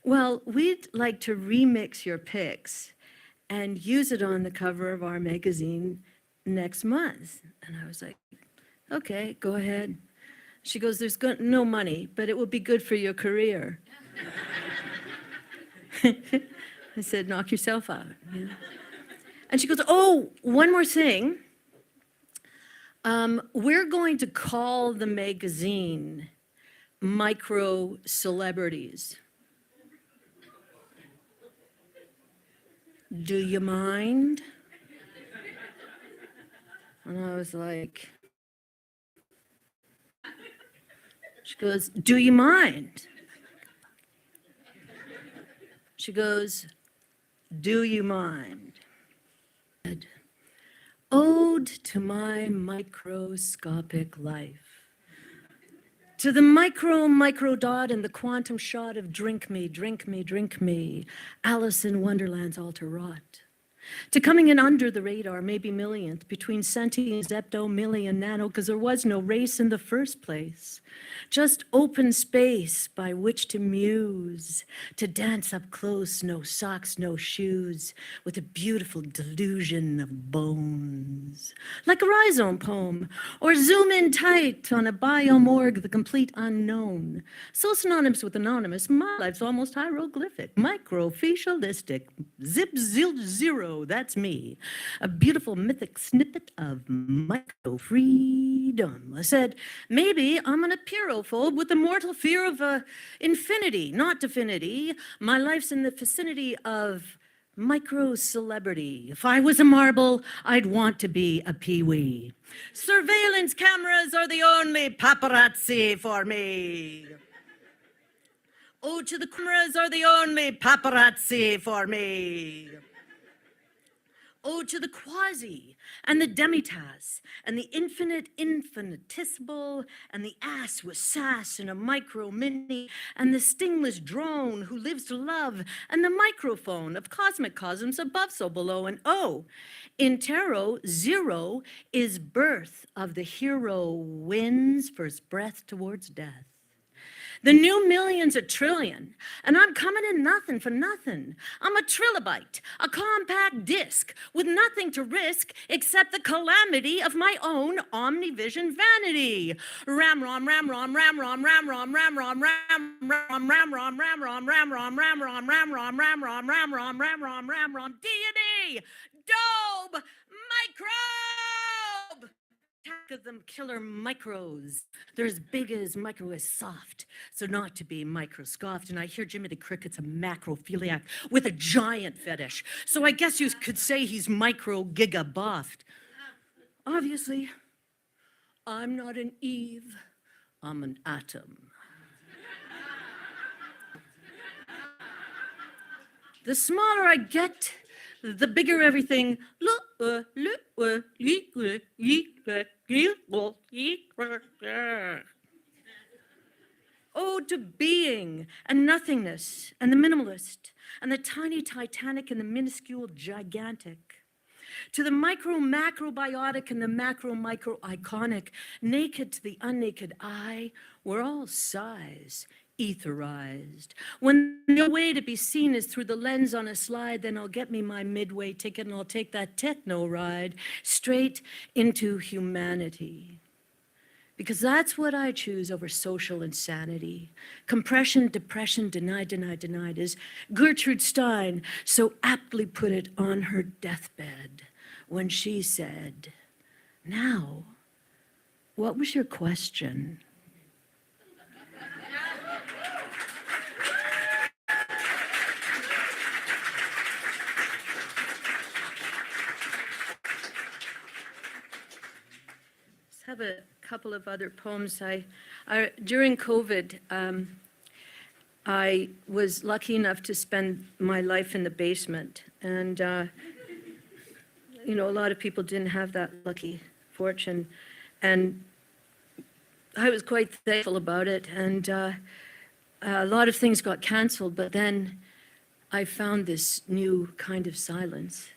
well, we'd like to remix your pics and use it on the cover of our magazine next month. And I was like, okay, go ahead. She goes, there's no money, but it will be good for your career. I said, knock yourself out. Yeah. And she goes, oh, one more thing. We're going to call the magazine Micro Celebrities. Do you mind? And I was like, she goes, do you mind? She goes, do you mind? Ode to my microscopic life. To the micro dot and the quantum shot of drink me, drink me, drink me, Alice in Wonderland's altar rot. To coming in under the radar, maybe millionth, between centi and zepto, million, nano, because there was no race in the first place. Just open space by which to muse, to dance up close, no socks, no shoes, with a beautiful delusion of bones. Like a rhizome poem, or zoom in tight on a biomorgue, the complete unknown. So synonymous with anonymous, my life's almost hieroglyphic, microfacialistic, zip, zil, zero, that's me. A beautiful mythic snippet of micro freedom. I said, maybe I'm an apeirophobe with a mortal fear of infinity, not divinity. My life's in the vicinity of micro celebrity. If I was a marble, I'd want to be a peewee. Surveillance cameras are the only paparazzi for me. Oh, to the cameras are the only paparazzi for me. Oh, to the quasi and the demitas and the infinite infinitesimal and the ass with sass and a micro mini and the stingless drone who lives to love and the microphone of cosmic cosms above so below. And oh, in tarot, zero is birth of the hero wins first breath towards death. The new million's a trillion, and I'm coming in nothing for nothing. I'm a trilobite, a compact disc with nothing to risk except the calamity of my own omnivision vanity. Ram rom ram rom ram rom ram rom ram rom ram ram ram rom ram rom ram rom ram rom ram rom ram rom ram rom ram rom ram rom D&D Dobe Microbe. Attack of them killer micros. They're as big as micro is soft, so not to be microscoffed. And I hear Jimmy the Cricket's a macrophiliac with a giant fetish. So I guess you could say he's micro giga buffed. Obviously, I'm not an Eve, I'm an atom. The smaller I get, the bigger everything. Oh, to being and nothingness and the minimalist and the tiny titanic and the minuscule gigantic. To the micro macrobiotic and the macro micro iconic, naked to the unnaked eye, we're all size. Etherized. When the way to be seen is through the lens on a slide, then I'll get me my midway ticket and I'll take that techno ride straight into humanity. Because that's what I choose over social insanity. Compression, depression, denied, denied, denied, as Gertrude Stein so aptly put it on her deathbed when she said, "Now, what was your question?" Have a couple of other poems. During COVID, I was lucky enough to spend my life in the basement, and you know, a lot of people didn't have that lucky fortune, and I was quite thankful about it. And a lot of things got canceled, but then I found this new kind of silence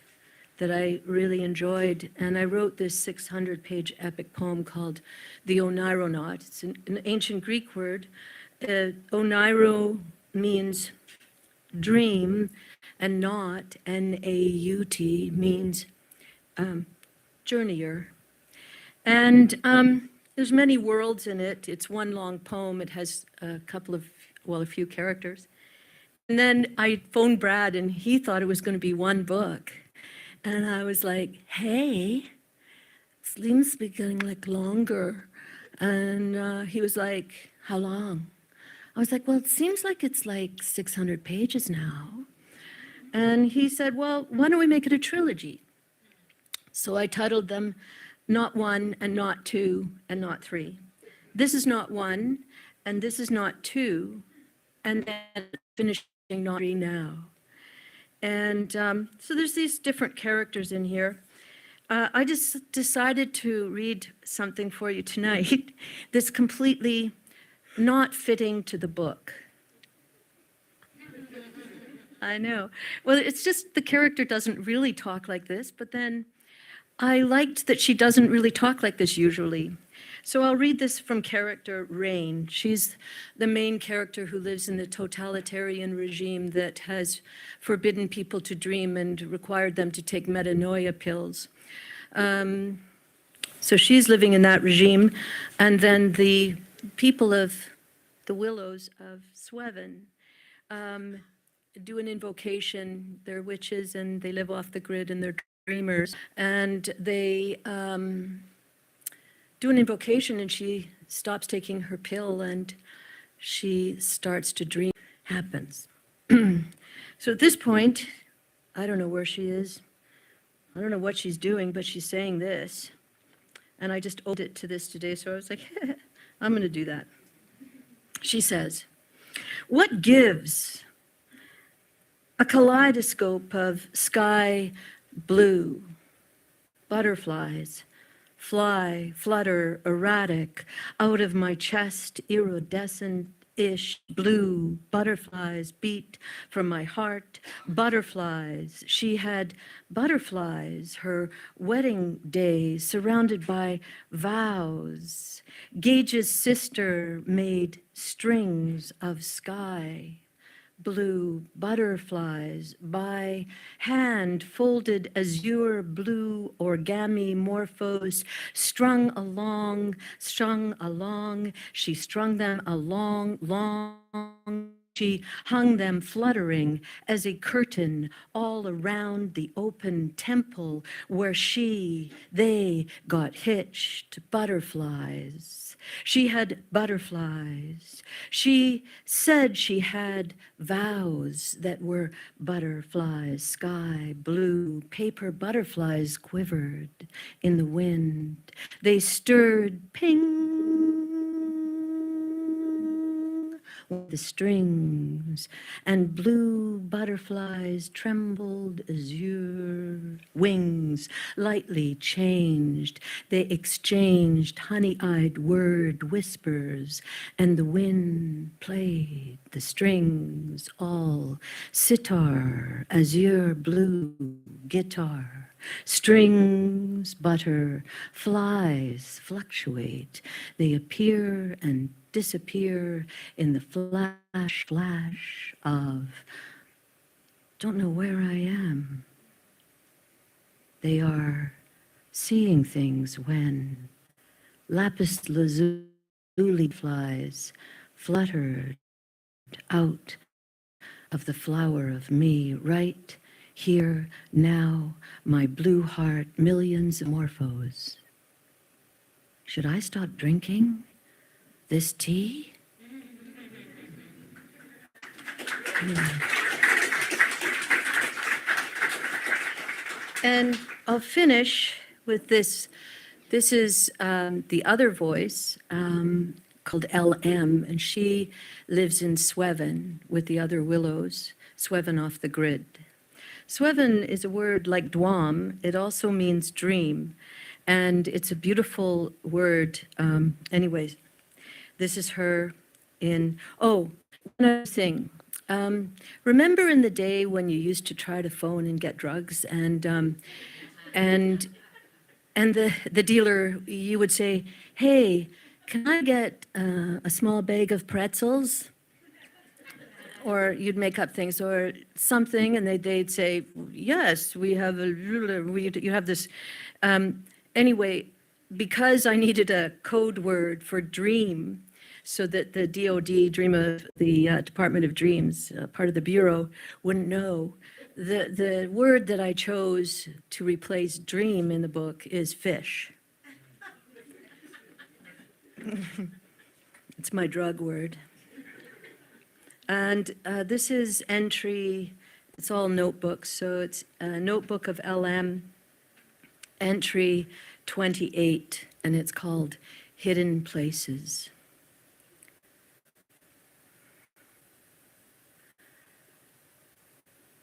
that I really enjoyed. And I wrote this 600-page epic poem called The Oneironaut. It's an ancient Greek word. Oneiro means dream, and naut, N-A-U-T, means journeyer. And there's many worlds in it. It's one long poem. It has a few characters. And then I phoned Brad, and he thought it was going to be one book. And I was like, hey, it seems to be getting like longer. And he was like, how long? I was like, well, it seems like it's like 600 pages now. And he said, well, why don't we make it a trilogy? So I titled them Not One and Not Two and Not Three. This is not one, and this is not two, and then finishing not three now. And so there's these different characters in here. I just decided to read something for you tonight that's completely not fitting to the book. I know. Well, it's just the character doesn't really talk like this, but then I liked that she doesn't really talk like this usually. So I'll read this from character Rain. She's the main character who lives in the totalitarian regime that has forbidden people to dream and required them to take metanoia pills. So she's living in that regime. And then the people of the Willows of Sweven do an invocation. They're witches and they live off the grid and they're dreamers. And they do an invocation and she stops taking her pill and she starts to dream. Happens. So at this point, I don't know where she is. I don't know what she's doing, but she's saying this. And I just owed it to this today, so I was like, I'm going to do that. She says, "What gives a kaleidoscope of sky blue, butterflies fly, flutter, erratic, out of my chest, iridescent-ish blue butterflies beat from my heart, butterflies. She had butterflies, her wedding day surrounded by vows. Gage's sister made strings of sky. Blue butterflies by hand, folded azure blue origami morphos, strung along, she strung them along, long. She hung them fluttering as a curtain all around the open temple where they got hitched, butterflies. She had butterflies. She said she had vows that were butterflies, sky blue, paper butterflies quivered in the wind. They stirred ping with the strings, and blue butterflies trembled azure wings, lightly changed. They exchanged honey-eyed word whispers, and the wind played the strings, all sitar, azure blue guitar. Strings, butter, flies fluctuate. They appear and disappear in the flash of don't know where I am. They are seeing things when lapis lazuli flies fluttered out of the flower of me right here now, my blue heart, millions of morphos. Should I stop drinking this tea? And I'll finish with this. This is the other voice called LM, and she lives in Sweven with the other willows, Sweven off the grid. Sweven is a word like Dwam. It also means dream, and it's a beautiful word. Anyways, this is her in, oh, one other thing. Remember in the day when you used to try to phone and get drugs and the dealer, you would say, "Hey, can I get a small bag of pretzels?" Or you'd make up things or something, and they'd say, "Yes, we have you have this." Anyway, because I needed a code word for dream, so that the DoD, the Department of Dreams, part of the Bureau, wouldn't know. The word that I chose to replace dream in the book is fish. It's my drug word. And this is entry, it's all notebooks, so it's a notebook of LM, entry 28, and it's called Hidden Places.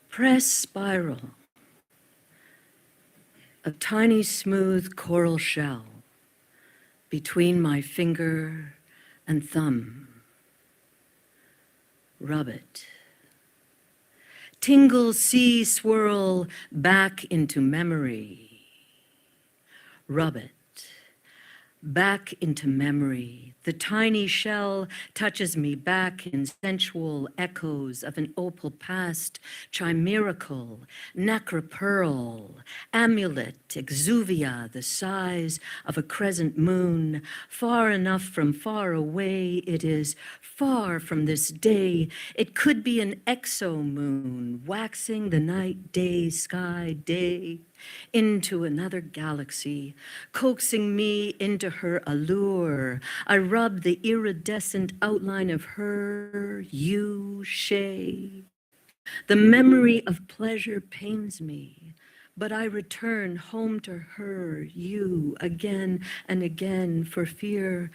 Press spiral, a tiny smooth coral shell between my finger and thumb. rub it. Tingle, see, swirl back into memory. Rub it. Back into memory. The tiny shell touches me back in sensual echoes of an opal past, chimerical, nacre pearl, amulet, exuvia, the size of a crescent moon, far enough from far away, it is far from this day. It could be an exo-moon, waxing the night, day, sky, day, into another galaxy, coaxing me into her allure. I rub the iridescent outline of her, you, Shay. The memory of pleasure pains me, but I return home to her, you, again and again for fear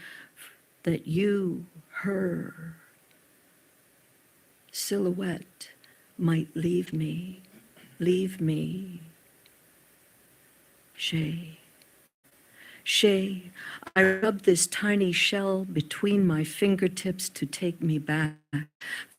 that you, her, silhouette might leave me. Shay. Shay, I rub this tiny shell between my fingertips to take me back.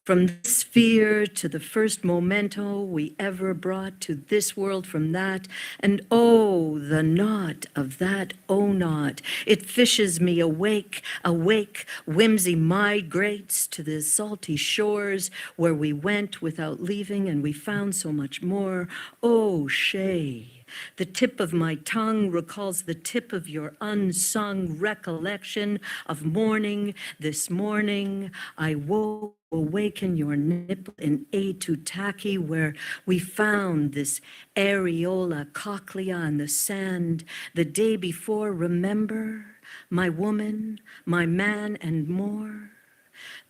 From this sphere to the first memento we ever brought to this world from that, and oh, the knot of that oh knot. It fishes me awake, whimsy migrates to the salty shores where we went without leaving and we found so much more. Oh, Shay. The tip of my tongue recalls the tip of your unsung recollection of morning. This morning, I woke, awaken your nipple in Atutaki, where we found this areola cochlea in the sand the day before. Remember, my woman, my man, and more.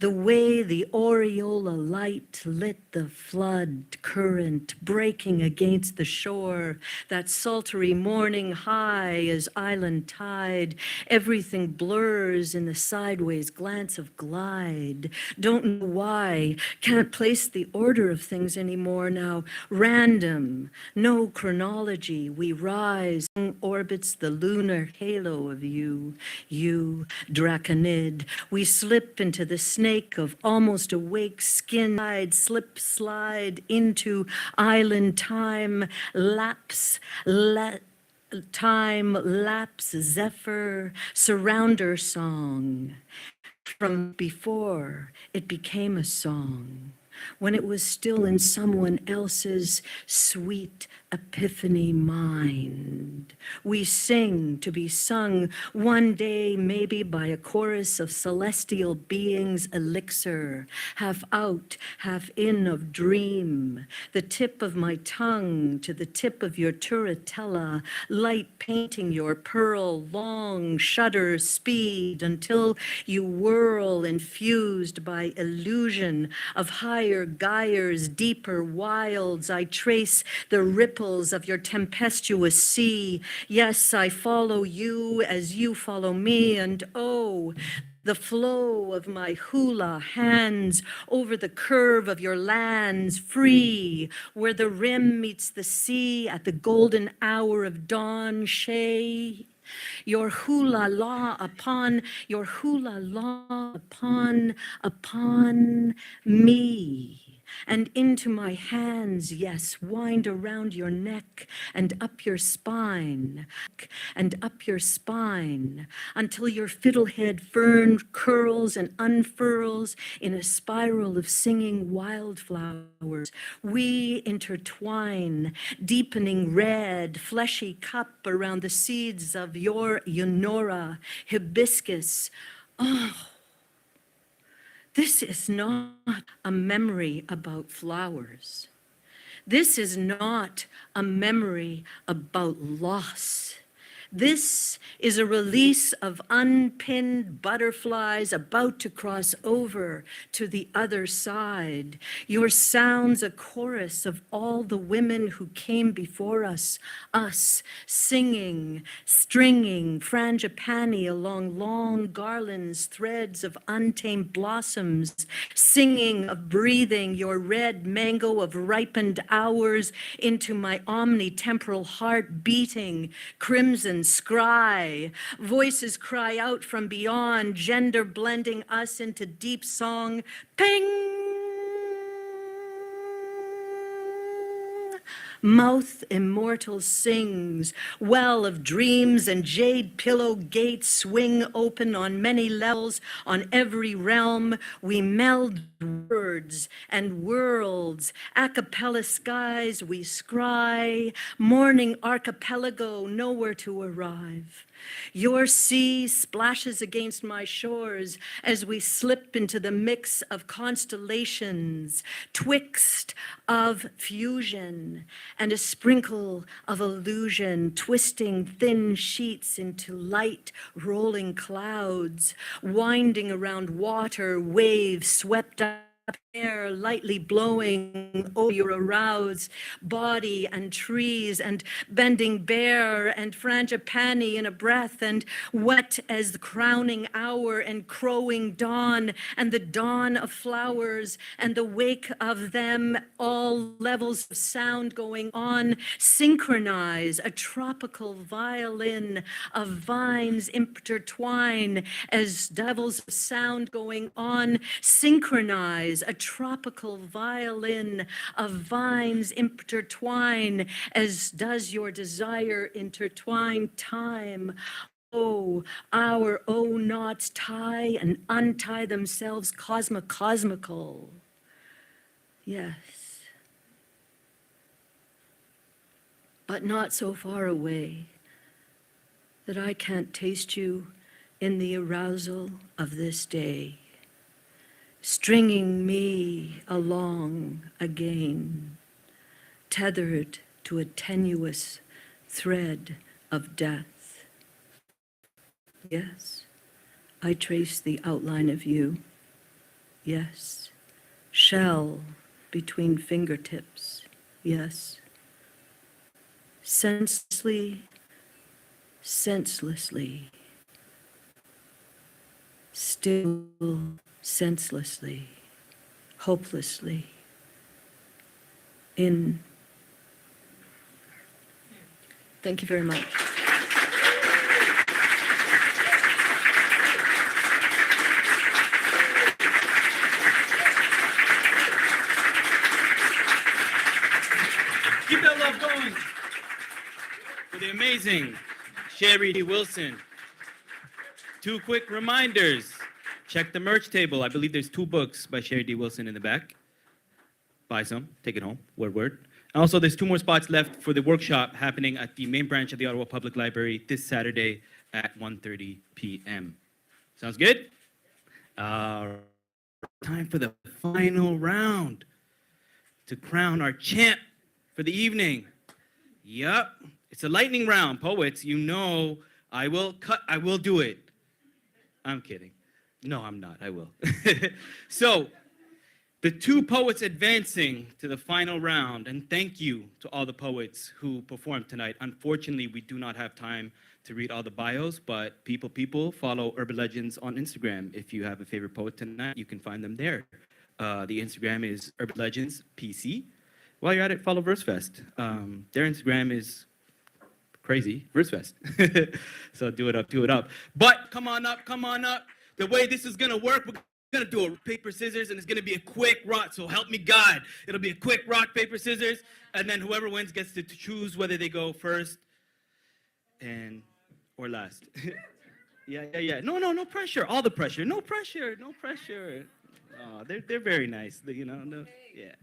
The way the aureola light lit the flood current breaking against the shore, that sultry morning high as island tide, everything blurs in the sideways glance of glide. Don't know why, can't place the order of things anymore now. Random, no chronology, we rise, orbits the lunar halo of you, Draconid. We slip into the snake of almost awake skin, slide into island time, lapse, time lapse, zephyr, surrounder song. From before it became a song, when it was still in someone else's sweet epiphany mind. We sing to be sung one day, maybe by a chorus of celestial beings, elixir, half out, half in of dream. The tip of my tongue to the tip of your turritella, light painting your pearl, long shutter speed until you whirl infused by illusion of higher gyres, deeper wilds. I trace the ripples of your tempestuous sea. Yes, I follow you as you follow me, and oh, the flow of my hula hands over the curve of your lands, free, where the rim meets the sea at the golden hour of dawn, Shay. Your hula la upon me. And into my hands, yes, wind around your neck and up your spine, until your fiddlehead fern curls and unfurls in a spiral of singing wildflowers. We intertwine, deepening red, fleshy cup around the seeds of your Eunora, hibiscus. Oh, this is not a memory about flowers. This is not a memory about loss. This is a release of unpinned butterflies about to cross over to the other side. Your sound's a chorus of all the women who came before us singing, stringing frangipani along long garlands, threads of untamed blossoms, singing of breathing your red mango of ripened hours into my omnitemporal heart beating, crimson scry. Voices cry out from beyond, gender blending us into deep song. Ping! Mouth immortal sings, well of dreams and jade pillow gates swing open on many levels, on every realm. We meld words and worlds, a cappella skies we scry, morning archipelago, nowhere to arrive. Your sea splashes against my shores as we slip into the mix of constellations, twixt of fusion and a sprinkle of illusion, twisting thin sheets into light rolling clouds, winding around water, waves swept up air lightly blowing over your aroused body and trees and bending bare and frangipani in a breath and wet as the crowning hour and crowing dawn and the dawn of flowers and the wake of them, all levels of sound going on, synchronize a tropical violin of vines intertwine as devils of sound going on, synchronize a tropical violin of vines intertwine as does your desire intertwine time. Oh, our oh knots tie and untie themselves cosmical. Yes. But not so far away that I can't taste you in the arousal of this day, stringing me along again, tethered to a tenuous thread of death. Yes, I trace the outline of you. Yes, shell between fingertips. Yes, senselessly, still senselessly, hopelessly, in. Thank you very much. Keep that love going for the amazing Sherry D. Wilson. 2 quick reminders. Check the merch table. I believe there's 2 books by Sherry D. Wilson in the back. Buy some, take it home, word. And also, there's 2 more spots left for the workshop happening at the main branch of the Ottawa Public Library this Saturday at 1:30 p.m. Sounds good? Time for the final round to crown our champ for the evening. Yup, it's a lightning round, poets. You know I will do it. I'm kidding. No, I'm not, I will. So, the 2 poets advancing to the final round, and thank you to all the poets who performed tonight. Unfortunately, we do not have time to read all the bios, but people, follow Urban Legends on Instagram. If you have a favorite poet tonight, you can find them there. The Instagram is Urban Legends PC. While you're at it, follow Versefest. Their Instagram is crazy, Versefest. So do it up. But come on up. The way this is gonna work, we're gonna do a paper, scissors, and it's gonna be a quick rock, so help me God. It'll be a quick rock, paper, scissors, and then whoever wins gets to choose whether they go first or last. Yeah. No pressure. All the pressure. No pressure. Oh, they're very nice. No. Yeah.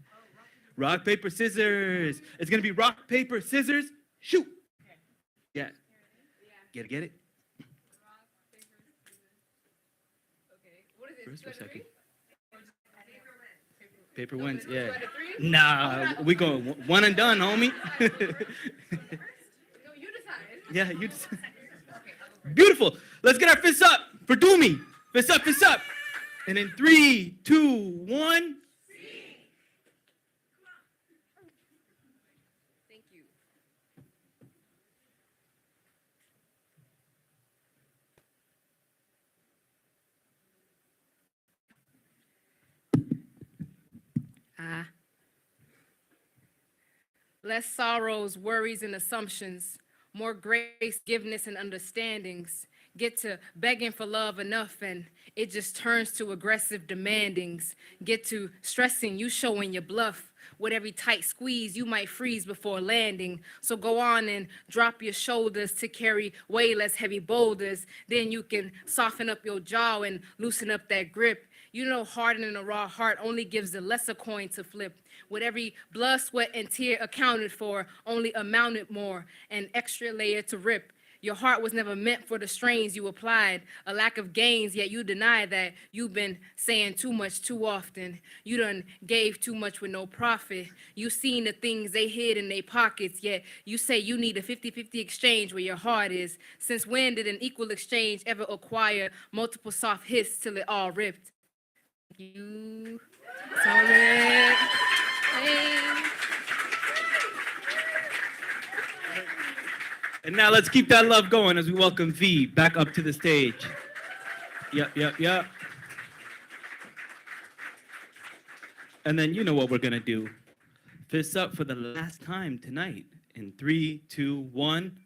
Rock, paper, scissors. It's gonna be rock, paper, scissors, shoot. Yeah. Get it? First or second? Paper wins, yeah. Nah, we go 1 and done, homie. Yeah, you decide. Beautiful. Let's get our fists up for Doomy. Fists up. And in 3, 2, 1. Thank you. Less sorrows, worries, and assumptions, more grace, forgiveness, and understandings. Get to begging for love enough and it just turns to aggressive demandings. Get to stressing, you showing your bluff. With every tight squeeze, you might freeze before landing. So go on and drop your shoulders to carry way less heavy boulders. Then you can soften up your jaw and loosen up that grip. You know, hardening a raw heart only gives the lesser coin to flip. With every blood, sweat, and tear accounted for, only amounted more, an extra layer to rip. Your heart was never meant for the strains you applied, a lack of gains, yet you deny that you've been saying too much too often. You done gave too much with no profit. You seen the things they hid in their pockets, yet you say you need a 50-50 exchange where your heart is. Since when did an equal exchange ever acquire multiple soft hits till it all ripped? You solid. Hey. And now let's keep that love going as we welcome V back up to the stage. Yep. And then you know what we're gonna do. Fists up for the last time tonight. In 3, 2, 1.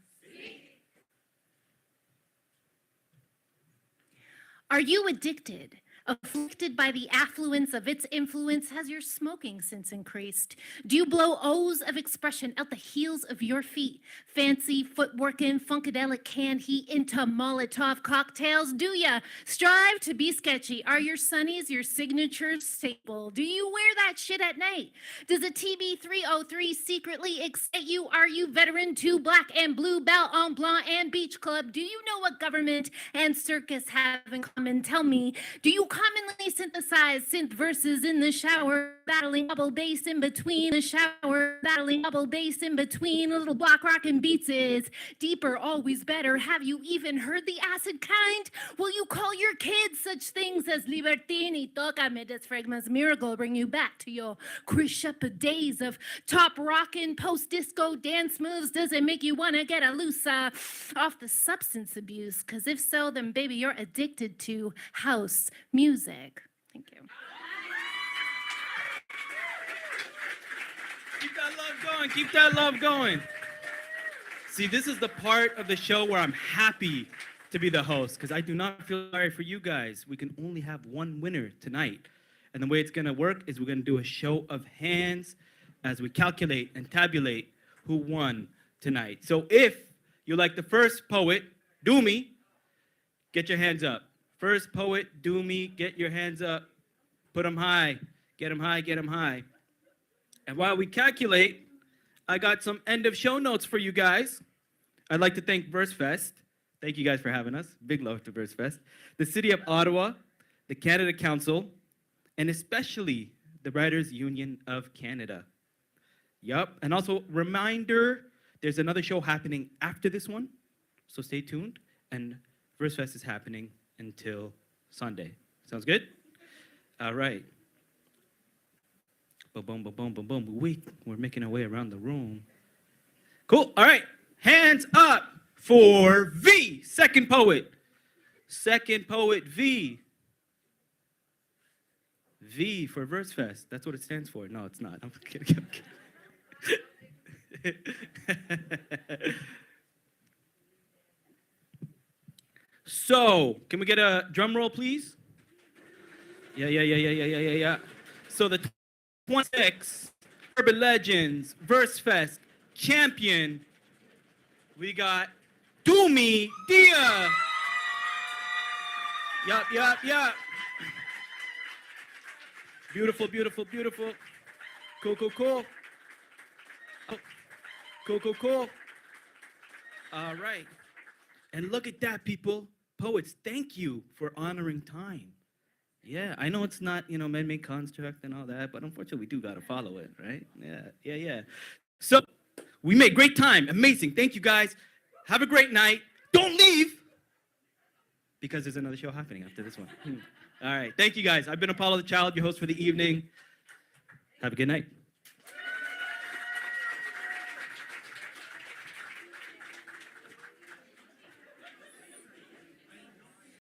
Are you addicted? Afflicted by the affluence of its influence, has your smoking sense increased? Do you blow O's of expression out the heels of your feet? Fancy footworkin', funkadelic can heat into Molotov cocktails? Do ya strive to be sketchy? Are your sunnies your signature staple? Do you wear that shit at night? Does a TB303 secretly excite you? Are you veteran to black and blue, belle en blanc and beach club? Do you know what government and circus have in common? Tell me, do you commonly synthesize synth verses in the shower, battling double bass in between the shower, battling double bass in between little block rockin' beats is deeper, always better. Have you even heard the acid kind? Will you call your kids such things as libertini, tocame, desfragmas, miracle, bring you back to your Chris Shepard days of top rockin', post-disco dance moves? Does it make you wanna get a loose off the substance abuse? Cause if so, then baby, you're addicted to house music. Thank you. Keep that love going. Keep that love going. See, this is the part of the show where I'm happy to be the host because I do not feel sorry for you guys. We can only have one winner tonight. And the way it's going to work is we're going to do a show of hands as we calculate and tabulate who won tonight. So if you like the first poet, Do Me, get your hands up. First poet, Do Me, get your hands up. Put them high. Get them high, get them high. And while we calculate, I got some end of show notes for you guys. I'd like to thank Versefest. Thank you guys for having us. Big love to Versefest. The City of Ottawa, the Canada Council, and especially the Writers Union of Canada. Yup. And also, reminder, there's another show happening after this one, so stay tuned. And Versefest is happening until Sunday. Sounds good? All right. Boom, boom, boom, boom, boom. We're making our way around the room. Cool. All right. Hands up for V. Second poet. Second poet, V. V for Versefest. That's what it stands for. No, it's not. I'm kidding. So, can we get a drum roll, please? Yeah. So the 26 Urban Legends Versefest champion, we got Doomy Dia. Yup. Beautiful. Cool. Cool. All right. And look at that, people. Poets, thank you for honoring time. Yeah, I know it's not, man-made construct and all that, but unfortunately, we do got to follow it, right? Yeah. So, we made great time. Amazing. Thank you, guys. Have a great night. Don't leave, because there's another show happening after this one. All right. Thank you, guys. I've been Apollo the Child, your host for the evening. Have a good night.